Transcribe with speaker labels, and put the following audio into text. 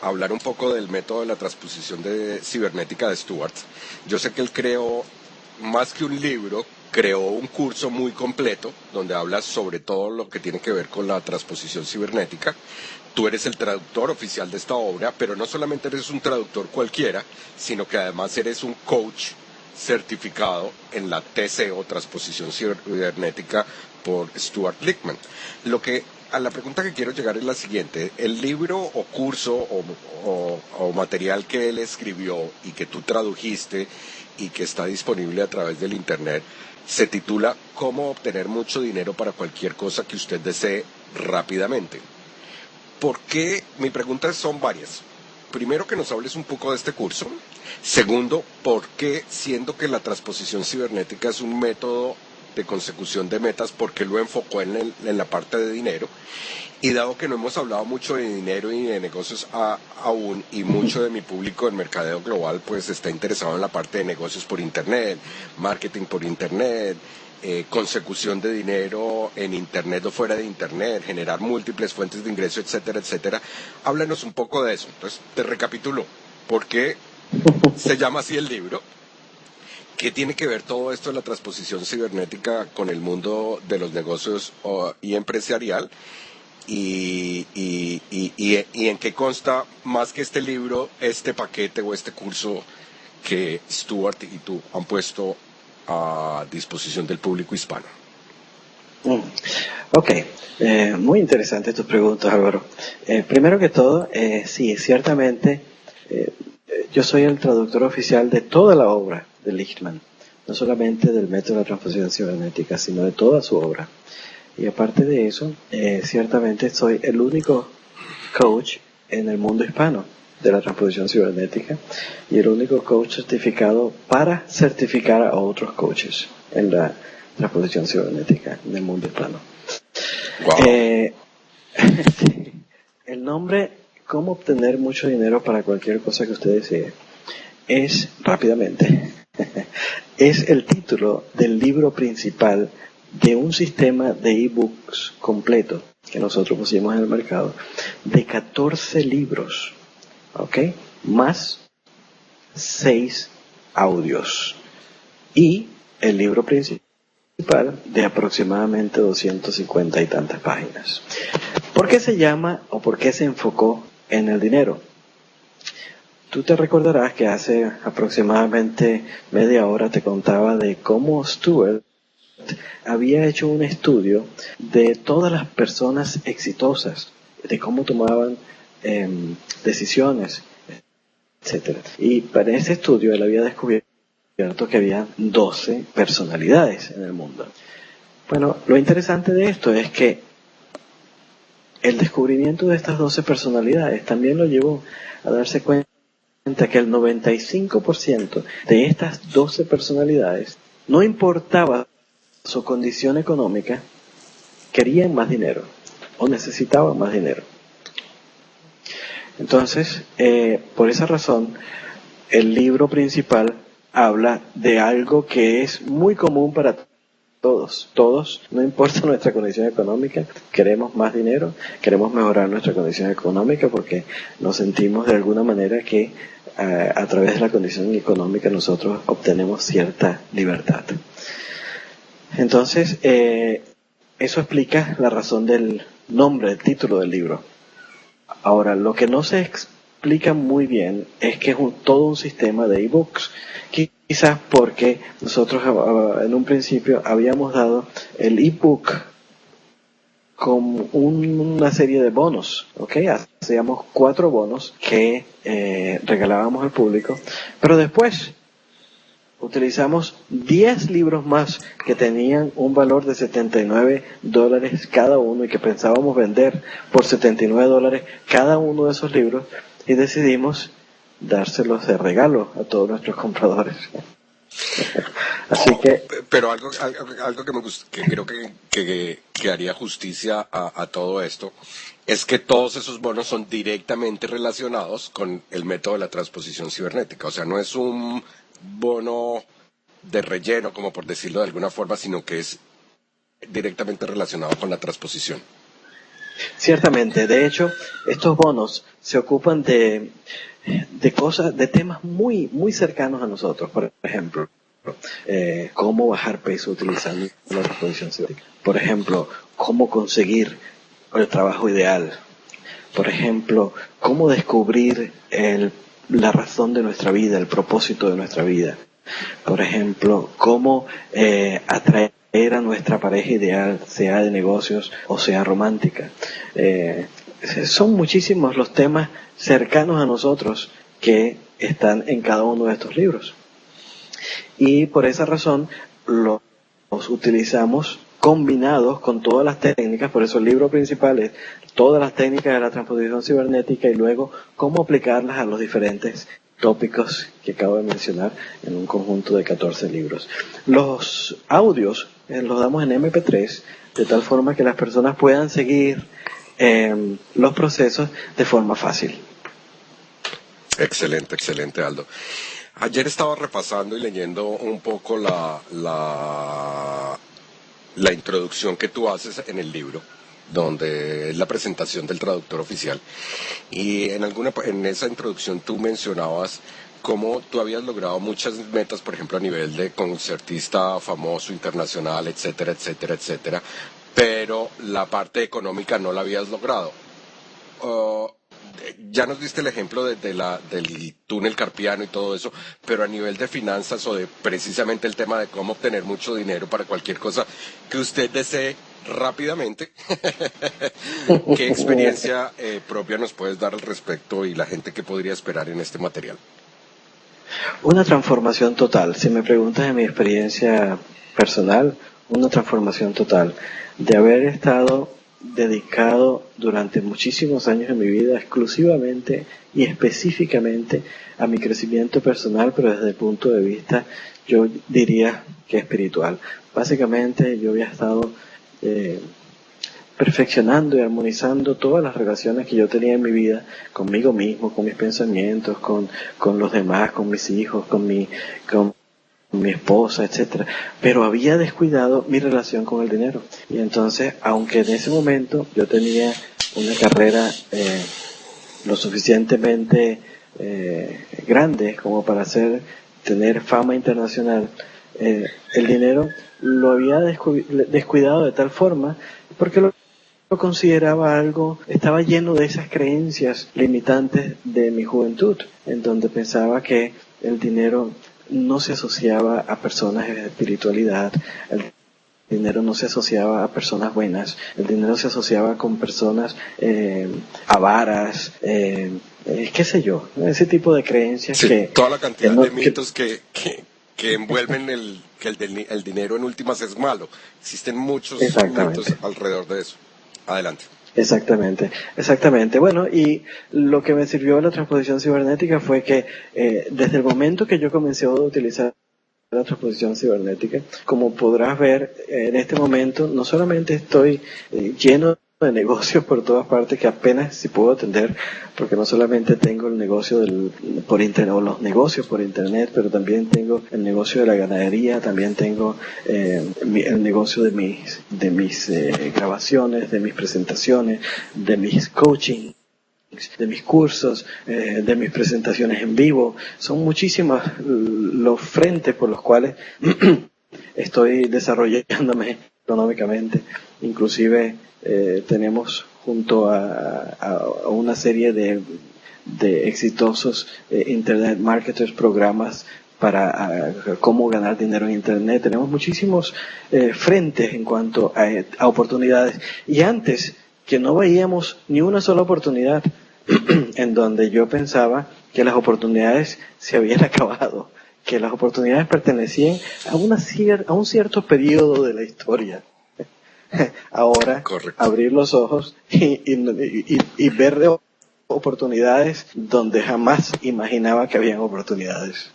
Speaker 1: hablar un poco del método de la transposición cibernética de Stuart. Yo sé que él creó, más que un libro, creó un curso muy completo donde habla sobre todo lo que tiene que ver con la transposición cibernética. Tú eres el traductor oficial de esta obra, pero no solamente eres un traductor cualquiera, sino que además eres un coach certificado en la TC o transposición cibernética por Stuart Lichtman. A la pregunta que quiero llegar es la siguiente: el libro o curso o material que él escribió y que tú tradujiste y que está disponible a través del internet se titula "Cómo obtener mucho dinero para cualquier cosa que usted desee rápidamente". ¿Por qué? Mi pregunta son varias. Primero, que nos hables un poco de este curso. Segundo, ¿por qué, siendo que la transposición cibernética es un método de consecución de metas, por qué lo enfocó en la parte de dinero? Y dado que no hemos hablado mucho de dinero y de negocios aún, y mucho de mi público en mercadeo global pues está interesado en la parte de negocios por internet, marketing por internet, consecución de dinero en internet o fuera de internet, generar múltiples fuentes de ingreso, etcétera, etcétera. Háblanos un poco de eso. Entonces, te recapitulo. ¿Por qué se llama así el libro? ¿Qué tiene que ver todo esto de la transposición cibernética con el mundo de los negocios y empresarial? Y en qué consta, más que este libro, este paquete o este curso que Stuart y tú han puesto a disposición del público hispano.
Speaker 2: Ok, muy interesantes tus preguntas, Álvaro. Primero que todo, sí, ciertamente yo soy el traductor oficial de toda la obra de Lichtman, no solamente del método de la transposición cibernética, sino de toda su obra. Y aparte de eso, ciertamente soy el único coach en el mundo hispano de la transposición cibernética y el único coach certificado para certificar a otros coaches en la transposición cibernética en el mundo hispano.
Speaker 1: Wow.
Speaker 2: El nombre "Cómo obtener mucho dinero para cualquier cosa que usted desee" es, rápidamente, es el título del libro principal de un sistema de ebooks completo que nosotros pusimos en el mercado, de 14 libros, ¿ok? Más 6 audios. Y el libro principal de aproximadamente 250 y tantas páginas. ¿Por qué se llama o por qué se enfocó en el dinero? Tú te recordarás que hace aproximadamente media hora te contaba de cómo Stuart había hecho un estudio de todas las personas exitosas, de cómo tomaban decisiones, etcétera. Y para ese estudio él había descubierto que había 12 personalidades en el mundo. Bueno, lo interesante de esto es que el descubrimiento de estas 12 personalidades también lo llevó a darse cuenta que el 95% de estas 12 personalidades, no importaba su condición económica, querían más dinero o necesitaban más dinero. Entonces, por esa razón, el libro principal habla de algo que es muy común para todos. Todos, no importa nuestra condición económica, queremos más dinero, queremos mejorar nuestra condición económica porque nos sentimos de alguna manera que a través de la condición económica nosotros obtenemos cierta libertad. Entonces, eso explica la razón del nombre, el título del libro. Ahora, lo que no se explica muy bien es que es todo un sistema de ebooks. Quizás porque nosotros en un principio habíamos dado el ebook con una serie de bonos, ¿ok? Hacíamos 4 bonos que regalábamos al público, pero después utilizamos 10 libros más que tenían un valor de $79 cada uno y que pensábamos vender por $79 cada uno de esos libros, y decidimos dárselos de regalo a todos nuestros compradores. Así que...
Speaker 1: Pero algo que creo que haría justicia a todo esto es que todos esos bonos son directamente relacionados con el método de la transposición cibernética. O sea, no es un bono de relleno, como por decirlo de alguna forma, sino que es directamente relacionado con la transposición.
Speaker 2: Ciertamente, de hecho, estos bonos se ocupan de cosas, de temas muy, muy cercanos a nosotros. Por ejemplo, cómo bajar peso utilizando la transposición cibernética. Por ejemplo, cómo conseguir el trabajo ideal. Por ejemplo, cómo descubrir la razón de nuestra vida, el propósito de nuestra vida. Por ejemplo, cómo atraer a nuestra pareja ideal, sea de negocios o sea romántica. Son muchísimos los temas cercanos a nosotros que están en cada uno de estos libros. Y por esa razón los utilizamos combinados con todas las técnicas, por eso el libro principal es todas las técnicas de la transposición cibernética y luego cómo aplicarlas a los diferentes tópicos que acabo de mencionar en un conjunto de 14 libros. Los audios los damos en MP3 de tal forma que las personas puedan seguir los procesos de forma fácil.
Speaker 1: Excelente, excelente, Aldo. Ayer estaba repasando y leyendo un poco la introducción que tú haces en el libro, donde es la presentación del traductor oficial. Y en esa introducción tú mencionabas cómo tú habías logrado muchas metas, por ejemplo, a nivel de concertista famoso, internacional, etcétera, etcétera, etcétera, pero la parte económica no la habías logrado. Ya nos diste el ejemplo del túnel carpiano y todo eso, pero a nivel de finanzas o de precisamente el tema de cómo obtener mucho dinero para cualquier cosa que usted desee rápidamente, ¿qué experiencia propia nos puedes dar al respecto y la gente que podría esperar en este material?
Speaker 2: Una transformación total. Si me preguntas de mi experiencia personal, una transformación total. De haber estado dedicado durante muchísimos años de mi vida exclusivamente y específicamente a mi crecimiento personal, pero desde el punto de vista, yo diría que espiritual. Básicamente yo había estado perfeccionando y armonizando todas las relaciones que yo tenía en mi vida, conmigo mismo, con mis pensamientos, con los demás, con mis hijos, con mi esposa, etcétera, pero había descuidado mi relación con el dinero. Y entonces, aunque en ese momento yo tenía una carrera lo suficientemente grande como para tener fama internacional, el dinero lo había descuidado de tal forma porque lo consideraba algo, estaba lleno de esas creencias limitantes de mi juventud, en donde pensaba que el dinero no se asociaba a personas de espiritualidad, el dinero no se asociaba a personas buenas, el dinero se asociaba con personas avaras, qué sé yo, ese tipo de creencias
Speaker 1: sí,
Speaker 2: que...
Speaker 1: toda la cantidad de mitos que envuelven que el dinero en últimas es malo. Existen muchos mitos alrededor de eso. Adelante.
Speaker 2: Exactamente, exactamente. Bueno, y lo que me sirvió la transposición cibernética fue que desde el momento que yo comencé a utilizar la transposición cibernética, como podrás ver en este momento, no solamente estoy lleno de negocios por todas partes que apenas si puedo atender, porque no solamente tengo el negocio por internet o los negocios por internet, pero también tengo el negocio de la ganadería, también tengo el negocio de mis grabaciones, de mis presentaciones, de mis coaching, de mis cursos, de mis presentaciones en vivo. Son muchísimos los frentes por los cuales estoy desarrollándome económicamente. Inclusive tenemos junto a una serie de exitosos internet marketers programas para cómo ganar dinero en internet. Tenemos muchísimos frentes en cuanto a oportunidades. Y antes que no veíamos ni una sola oportunidad en donde yo pensaba que las oportunidades se habían acabado, que las oportunidades pertenecían a un cierto periodo de la historia. Ahora,
Speaker 1: correcto,
Speaker 2: abrir los ojos y ver oportunidades donde jamás imaginaba que habían oportunidades.